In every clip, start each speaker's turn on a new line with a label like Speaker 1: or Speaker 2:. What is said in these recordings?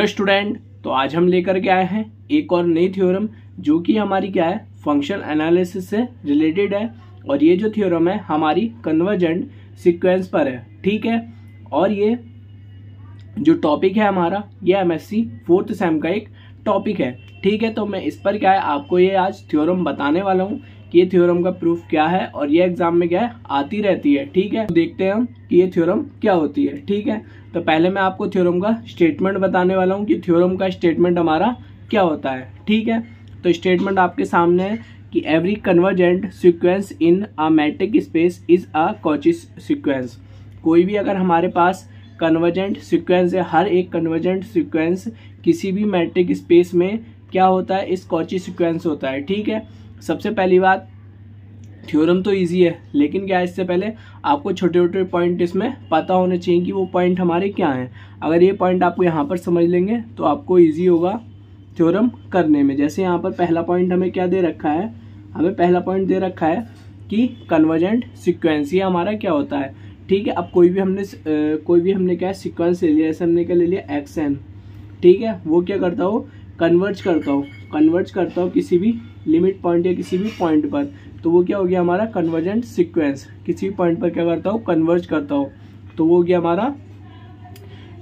Speaker 1: Hello student, तो आज हम लेकर के आए हैं एक और नई थ्योरम जो कि हमारी क्या है, फंक्शन एनालिसिस से रिलेटेड है। और ये जो थ्योरम है हमारी कन्वर्जेंट सीक्वेंस पर है, ठीक है। और ये जो टॉपिक है हमारा, ये एमएससी 4th सेम का एक टॉपिक है, ठीक है। तो मैं इस पर क्या है आपको ये आज थ्योरम बताने वाला हूँ कि ये थ्योरम का प्रूफ क्या है और ये एग्जाम में क्या है आती रहती है, ठीक है। तो देखते हैं हम कि ये थ्योरम क्या होती है, ठीक है। तो पहले मैं आपको थ्योरम का स्टेटमेंट बताने वाला हूँ कि थ्योरम का स्टेटमेंट हमारा क्या होता है, ठीक है। तो स्टेटमेंट आपके सामने है कि every convergent sequence in a metric space is a Cauchy sequence. कोई भी अगर हमारे पास कन्वर्जेंट सीक्वेंस है, हर एक कन्वर्जेंट सीक्वेंस किसी भी मैट्रिक स्पेस में क्या होता है, इस कॉची सीक्वेंस होता है, ठीक है। सबसे पहली बात, थ्योरम तो इजी है, लेकिन क्या इससे पहले आपको छोटे छोटे पॉइंट इसमें पता होने चाहिए कि वो पॉइंट हमारे क्या हैं। अगर ये पॉइंट आपको यहाँ पर समझ लेंगे तो आपको इजी होगा थ्योरम करने में। जैसे यहाँ पर पहला पॉइंट हमें क्या दे रखा है, हमें पहला पॉइंट दे रखा है कि कन्वर्जेंट सीक्वेंस ये हमारा क्या होता है, ठीक है। अब कोई भी हमने क्या सीक्वेंस ले लिया, जैसे हमने क्या ले लिया XN, ठीक है। वो क्या करता हो, कन्वर्ज करता हो किसी भी लिमिट पॉइंट या किसी भी पॉइंट पर, तो वो क्या हो गया हमारा कन्वर्जेंट सीक्वेंस। किसी भी पॉइंट पर क्या करता हो, कन्वर्ज करता हो, तो वो हो गया हमारा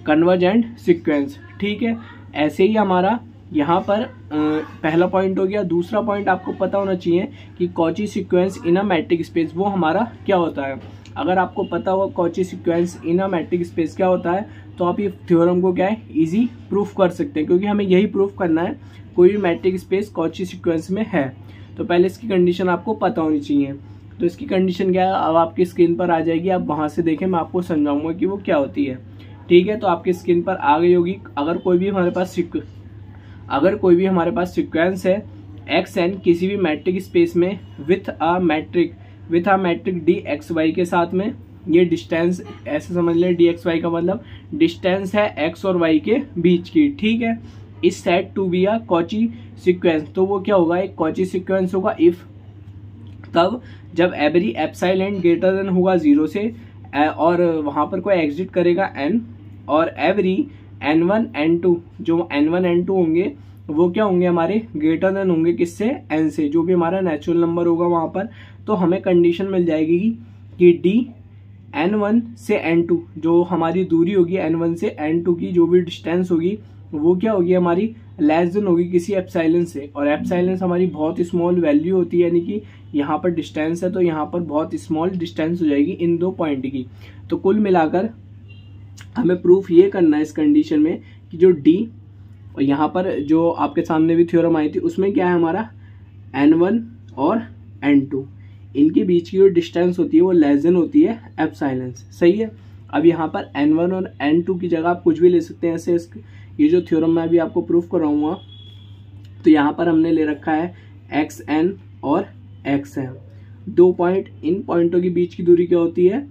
Speaker 1: कन्वर्जेंट सीक्वेंस, ठीक है। ऐसे ही हमारा यहाँ पर पहला पॉइंट हो गया। दूसरा पॉइंट आपको पता होना चाहिए कि Cauchy sequence in a metric space वो हमारा क्या होता है। अगर आपको पता हो Cauchy sequence in a metric space क्या होता है, तो आप ये थ्योरम को क्या है इजी प्रूफ कर सकते हैं, क्योंकि हमें यही प्रूफ करना है कोई भी मैट्रिक स्पेस कॉची सीक्वेंस में है। तो पहले इसकी कंडीशन आपको पता होनी चाहिए। तो इसकी कंडीशन क्या है, अब आपकी स्क्रीन पर आ जाएगी, आप वहां से देखें, मैं आपको समझाऊंगा कि वो क्या होती है, ठीक है। तो आपकी स्क्रीन पर आ गई होगी। अगर कोई भी हमारे पास सीक्वेंस है XN किसी भी मैट्रिक स्पेस में विथ अ मैट्रिक DXY के साथ में, ये डिस्टेंस ऐसे समझ लें, DXY का मतलब डिस्टेंस है X और Y के बीच की, ठीक है। Is said to be a Cauchy sequence, तो वो क्या होगा, एक कॉची सीक्वेंस होगा इफ तब जब एवरी एप्सिलॉन ग्रेटर देन होगा 0 से, और वहां पर कोई एग्जिट करेगा N, और एवरी N1 N2 जो N1 N2 होंगे वो क्या होंगे हमारे ग्रेटर देन होंगे किससे, N से, जो भी हमारा नेचुरल नंबर होगा वहां पर। तो हमें कंडीशन मिल जाएगी कि D N1 से N2 जो हमारी दूरी होगी, N1 से N2 की जो भी डिस्टेंस होगी वो क्या होगी हमारी लेस देन होगी किसी एप्सिलॉन से। और एप्सिलॉन हमारी बहुत स्मॉल वैल्यू होती है, यानी कि यहाँ पर डिस्टेंस है तो यहाँ पर बहुत स्मॉल डिस्टेंस हो जाएगी इन दो पॉइंट की। तो कुल मिलाकर हमें प्रूफ ये करना है इस कंडीशन में कि जो D, और यहाँ पर जो आपके सामने भी थ्योरम आई थी उसमें क्या है हमारा N1 और N2, इनके बीच की जो डिस्टेंस होती है वो लेस देन होती है एप्सिलॉन से, सही है। अब यहाँ पर N1 और N2 की जगह आप कुछ भी ले सकते हैं, ऐसे ये जो थ्योरम मैं अभी आपको प्रूफ कराऊंगा, तो यहाँ पर हमने ले रखा है XN और XM, दो पॉइंट, इन पॉइंटों के बीच की दूरी क्या होती है,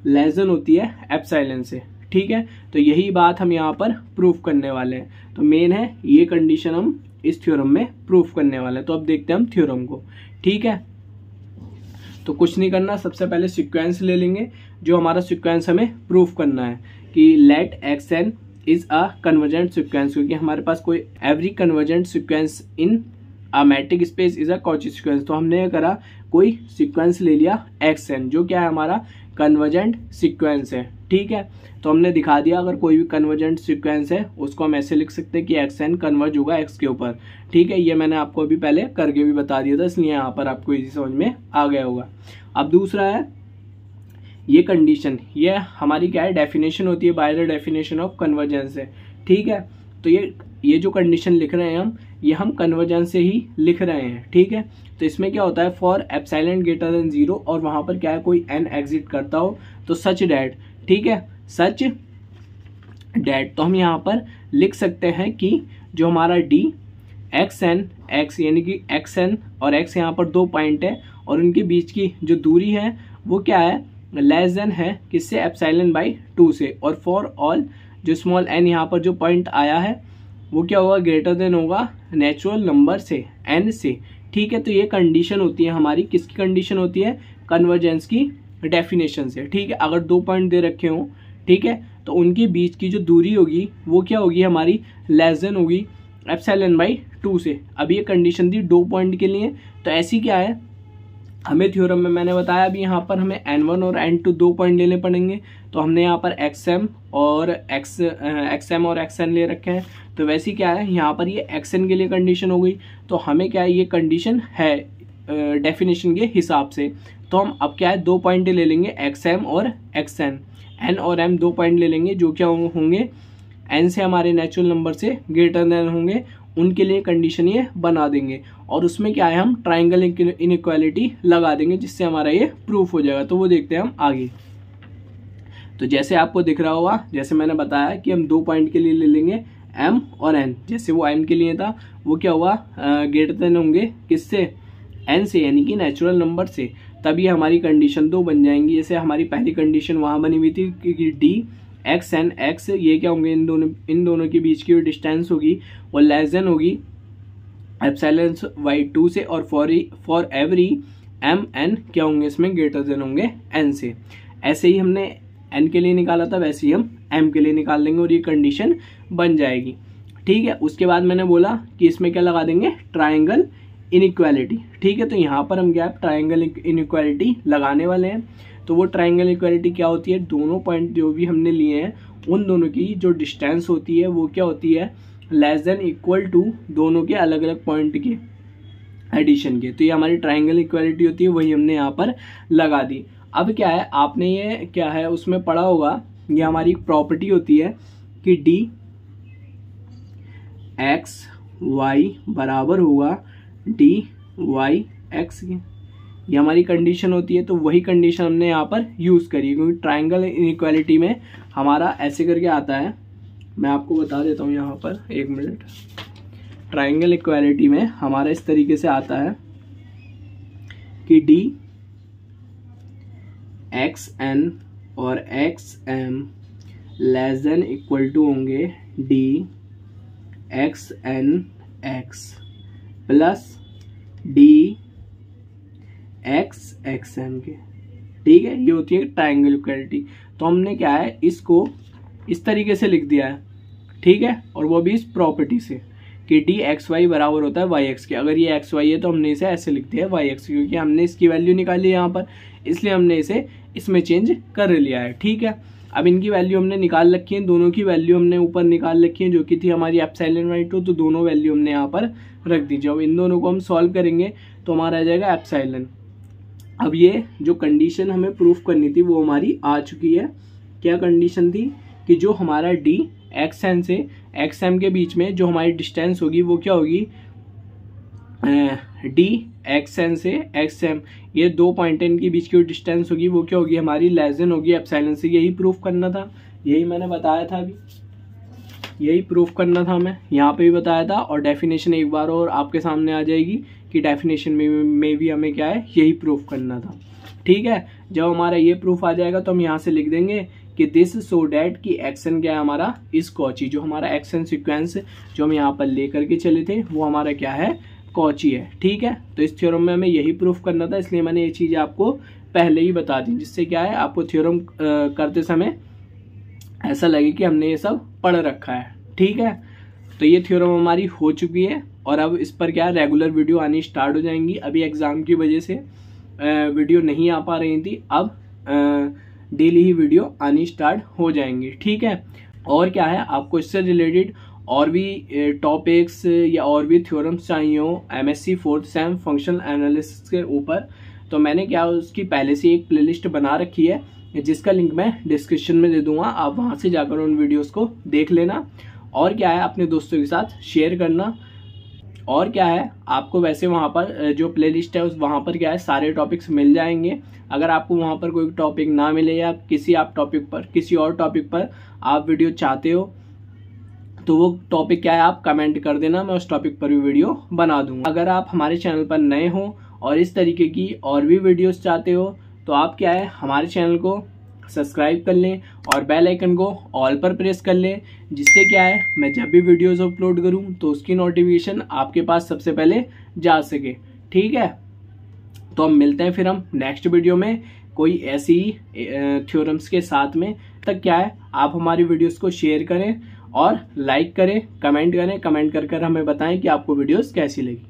Speaker 1: लेस देन होती है एप्सिलॉन से, ठीक है। तो यही बात हम यहाँ पर प्रूफ करने वाले हैं। तो मेन है ये कंडीशन हम इस थ्योरम में प्रूफ करने वाले हैं। तो अब देखते हैं हम थ्योरम को, ठीक है। तो कुछ नहीं करना, सबसे पहले सीक्वेंस ले लेंगे, जो हमारा सीक्वेंस हमें प्रूफ करना है कि let XN is a convergent sequence, क्योंकि हमारे पास कोई every convergent sequence in a metric space is a Cauchy sequence. तो हमने ये करा, कोई सीक्वेंस ले लिया XN जो क्या है हमारा कन्वर्जेंट सीक्वेंस है, ठीक है। तो हमने दिखा दिया अगर कोई भी कन्वर्जेंट सीक्वेंस है उसको हम ऐसे लिख सकते हैं कि XN कन्वर्ज होगा X के ऊपर, ठीक है। ये मैंने आपको अभी पहले करके भी बता दिया था, इसलिए यहाँ पर आपको इजी समझ में आ गया होगा। अब दूसरा है ये कंडीशन, ये हमारी क्या है डेफिनेशन होती है, by the definition of convergence है, ठीक है। तो ये जो कंडीशन लिख रहे हैं ये हम कन्वर्जेंस से ही लिख रहे हैं, ठीक है। तो इसमें क्या होता है, फॉर एप्सिलॉन ग्रेटर देन 0 और वहां पर क्या है कोई N एग्जिट करता हो, तो सच डैट, ठीक है, सच डैट। तो हम यहाँ पर लिख सकते हैं कि जो हमारा D XN X यानी कि XN और X यहाँ पर दो पॉइंट है और उनके बीच की जो दूरी है वो क्या है, लेस देन है किससे, एप्सिलॉन बाई 2 से। और फॉर ऑल जो स्मॉल n यहाँ पर जो पॉइंट आया है वो क्या होगा, ग्रेटर देन होगा नेचुरल नंबर से, N से, ठीक है। तो ये कंडीशन होती है हमारी, किसकी कंडीशन होती है, कन्वर्जेंस की डेफिनेशन से, ठीक है। अगर दो पॉइंट दे रखे हो, ठीक है, तो उनके बीच की जो दूरी होगी वो क्या होगी, हमारी लेस देन होगी ε/2 से। अब ये कंडीशन थी 2 पॉइंट के लिए। तो ऐसी क्या है, हमें थ्योरम में मैंने बताया अभी यहाँ पर हमें n1 और n2 2 पॉइंट लेने पड़ेंगे। तो हमने यहाँ पर xm और xn ले रखे हैं। तो वैसे क्या है, यहाँ पर ये xn के लिए कंडीशन हो गई। तो हमें क्या है, ये कंडीशन है डेफिनेशन के हिसाब से। तो हम अब क्या है, 2 पॉइंट ले लेंगे xm और xn, n और m 2 पॉइंट ले लेंगे जो क्या होंगे, n से हमारे नेचुरल नंबर से ग्रेटर देन होंगे, उनके लिए कंडीशन ये बना देंगे। और उसमें क्या है, हम ट्राइंगल इनइक्वालिटी लगा देंगे जिससे हमारा ये प्रूफ हो जाएगा। तो वो देखते हैं हम आगे। तो जैसे आपको दिख रहा होगा, जैसे मैंने बताया कि हम 2 पॉइंट के लिए ले लेंगे m और n। जैसे वो m के लिए था, वो क्या हुआ, ग्रेटर देन होंगे किससे, n से, यानी कि नेचुरल नंबर से। तभी हमारी कंडीशन 2 बन जाएंगी। जैसे हमारी पहली कंडीशन वहाँ बनी हुई थी कि डी एक्स एन एक्स, ये क्या होंगे, इन दोनों के बीच की जो डिस्टेंस होगी वो लेस देन होगी ε/2 से, और फॉर एवरी m n क्या होंगे, इसमें ग्रेटर देन होंगे n से। ऐसे ही हमने n के लिए निकाला था, वैसे ही हम m के लिए निकाल लेंगे और ये कंडीशन बन जाएगी। ठीक है, उसके बाद मैंने बोला कि इसमें क्या लगा देंगे, ट्राइंगल इनइक्वालिटी। ठीक है, तो यहाँ पर हम क्या ट्राइंगल इनइक्वालिटी लगाने वाले हैं। तो वो ट्राइंगल इक्वालिटी क्या होती है, दोनों पॉइंट जो भी हमने लिए हैं उन दोनों की जो डिस्टेंस होती है वो क्या होती है, लेस देन इक्वल टू दोनों के अलग अलग पॉइंट के एडिशन के। तो ये हमारी ट्राइंगल इक्वालिटी होती है, वही हमने यहाँ पर लगा दी। अब क्या है, आपने ये क्या है उसमें पढ़ा होगा, ये हमारी प्रॉपर्टी होती है कि डी एक्स वाई बराबर होगा डी वाई एक्स के, ये हमारी कंडीशन होती है। तो वही कंडीशन हमने यहाँ पर यूज़ करी, क्योंकि ट्राइंगल इनइक्वालिटी में हमारा ऐसे करके आता है। मैं आपको बता देता हूँ यहाँ पर, 1 मिनट। ट्राइंगल इक्वालिटी में हमारा इस तरीके से आता है कि डी एक्स एन और X M less than equal to होंगे D X N X plus D X X M के। ठीक है, ये होती है ट्राइंगल इक्वालिटी। तो हमने क्या है, इसको इस तरीके से लिख दिया है। ठीक है, और वो भी इस प्रॉपर्टी से कि डी एक्स वाई बराबर होता है वाई एक्स के। अगर ये एक्स वाई है तो हमने इसे ऐसे लिख दिया है वाई एक्स, क्योंकि हमने इसकी वैल्यू निकाली है यहाँ पर, इसलिए हमने इसे इसमें चेंज कर लिया है। ठीक है, अब इनकी वैल्यू हमने निकाल रखी है, दोनों की वैल्यू हमने ऊपर निकाल रखी है जो कि थी हमारी ε/2। तो दोनों वैल्यू हमने यहाँ पर रख दी। जब इन दोनों को हम सॉल्व करेंगे तो हमारा आ जाएगा एप्सिलॉन। अब ये जो कंडीशन हमें प्रूफ करनी थी वो हमारी आ चुकी है। क्या कंडीशन थी कि जो हमारा डी एक्स एन से एक्स एम के बीच में जो हमारी डिस्टेंस होगी वो क्या होगी, डी एक्स एन से एक्स एम, ये 2 पॉइंट इनके बीच की डिस्टेंस होगी वो क्या होगी, हमारी लेस देन होगी एप्सिलॉन से। यही प्रूफ करना था, यही मैंने बताया था अभी, यही प्रूफ करना था हमें, यहाँ पे भी बताया था। और डेफिनेशन एक बार और आपके सामने आ जाएगी कि डेफिनेशन में भी हमें क्या है, यही प्रूफ करना था। ठीक है, जब हमारा ये प्रूफ आ जाएगा तो हम यहाँ से लिख देंगे कि दिस सो डैट कि एक्शन क्या है हमारा, इस कॉची, जो हमारा एक्शन सीक्वेंस जो हम यहाँ पर लेकर के चले थे वो हमारा क्या है, कॉची है। ठीक है, तो इस थ्योरम में हमें यही प्रूफ करना था, इसलिए मैंने ये चीज़ आपको पहले ही बता दी, जिससे क्या है आपको थ्योरम करते समय ऐसा लगे कि हमने ये सब पढ़ रखा है। ठीक है, तो ये थ्योरम हमारी हो चुकी है और अब इस पर क्या रेगुलर वीडियो आनी स्टार्ट हो जाएंगी। अभी एग्जाम की वजह से वीडियो नहीं आ पा रही थी, अब डेली ही वीडियो आनी स्टार्ट हो जाएंगी। ठीक है, और क्या है, आपको इससे रिलेटेड और भी टॉपिक्स या और भी थ्योरम्स चाहिए हो MSc 4th same functional analysis के ऊपर, तो मैंने क्या उसकी पहले से एक प्लेलिस्ट बना रखी है जिसका लिंक मैं डिस्क्रिप्शन में दे दूंगा। आप वहां से जाकर उन वीडियोस को देख लेना। और क्या है, अपने दोस्तों के साथ शेयर करना। और क्या है, आपको वैसे वहाँ पर जो प्लेलिस्ट है उस वहाँ पर क्या है सारे टॉपिक्स मिल जाएंगे। अगर आपको वहाँ पर कोई टॉपिक ना मिले या किसी आप टॉपिक पर, किसी और टॉपिक पर आप वीडियो चाहते हो तो वो टॉपिक क्या है आप कमेंट कर देना, मैं उस टॉपिक पर भी वीडियो बना दूंगा। अगर आप हमारे चैनल पर नए हो और इस तरीके की और भी वीडियोस चाहते हो तो आप क्या है हमारे चैनल को सब्सक्राइब कर लें और बेल आइकन को ऑल पर प्रेस कर लें, जिससे क्या है मैं जब भी वीडियोस अपलोड करूं तो उसकी नोटिफिकेशन आपके पास सबसे पहले जा सके। ठीक है, तो हम मिलते हैं फिर हम नेक्स्ट वीडियो में। कोई ऐसी थ्योरम्स के साथ में। तक क्या है, आप हमारी वीडियोस को शेयर करें और लाइक करें, कमेंट करें, कमेंट कर हमें बताएं कि आपको वीडियोस कैसी लगी।